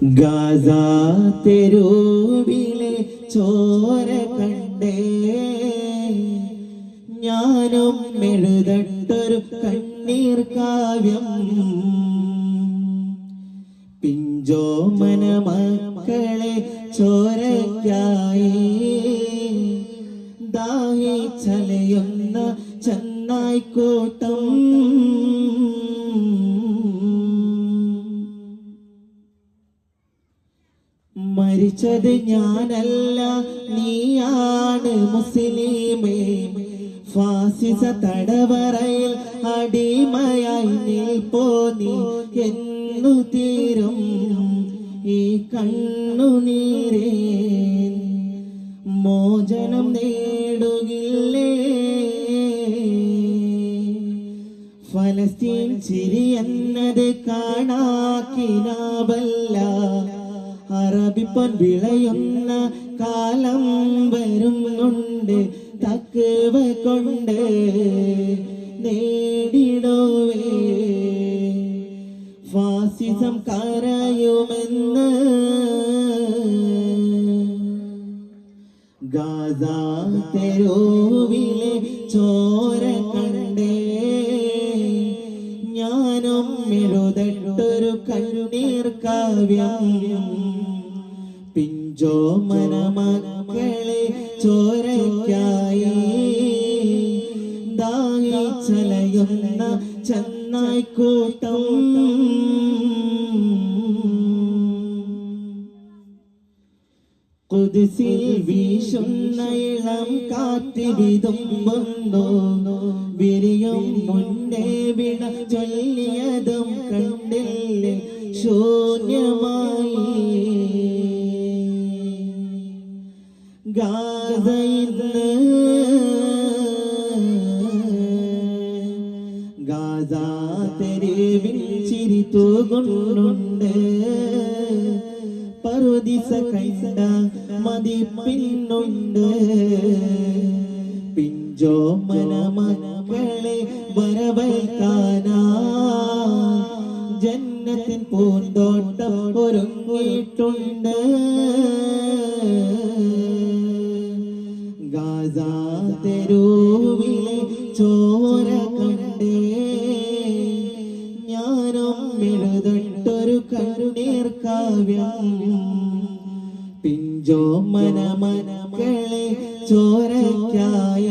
Gaza തെരുവിലെ ചോര കണ്ടേ ഞാനും എഴുതട്ടൊരു കണ്ണീർ കാവ്യം. പിഞ്ചോമന മക്കളെ ചോരയ്ക്കായി ദാഹിച്ചലയുന്ന ചെന്നായിക്കൂട്ടം. മരിച്ചത് ഞാനല്ല നീയാണ് മുസ്ലിമേ, ഫാസിസ തടവറയിൽ അടിമയായി നിൽപ്പോ നീ. എന്നു തീരും ഈ കണ്ണുനീരേ, മോചനം നേടുകില്ലേ? ഫലസ്തീൻ ചിരി എന്നത് കാണാക്കിനാവല്ല, അറബിപ്പൊൻ വിളയുന്ന കാലം വരുന്നുണ്ട്. തക്കവ കൊണ്ട് നേടിടുവേ ഫാസിസം കരയുമെന്ന്. ഗാസ തെരുവിലെ ചോര കണ്ടേ ഞാനും എഴുതട്ടൊരു കണ്ണീർ കാവ്യം. പിഞ്ചോമന മക്കളെ ചോരയ്ക്കായി ദാഹിച്ചലയുന്ന ചെന്നായിക്കൂട്ടം. ഖുദ്സിൽ വീശുന്ന ഇളം കാറ്റ് വിതുമ്പുന്നു, വിരിയും മുന്നേ വിട ചൊല്ലിയതും കണ്ടില്ലേ ശൂന്യമായി. ഗാസ ഇന്ന് ഗാസ തെരുവിൽ ചിരി തൂകുന്നുണ്ട്. പറുദിസ കണ്ട മതിപ്പിന്നുണ്ട്. പിഞ്ചോമന മക്കളെ വരവേൽക്കാനാ ജന്നത്തിൻ പൂന്തോട്ടം ഒരുങ്ങിയിട്ടുണ്ട്. ഗാസ തെരുവിലെ ചോര കണ്ടേ ഞാനും എഴുതട്ടൊരു കണ്ണീർ കാവ്യം. പിഞ്ചോമന മക്കളെ ചോരയ്ക്കായി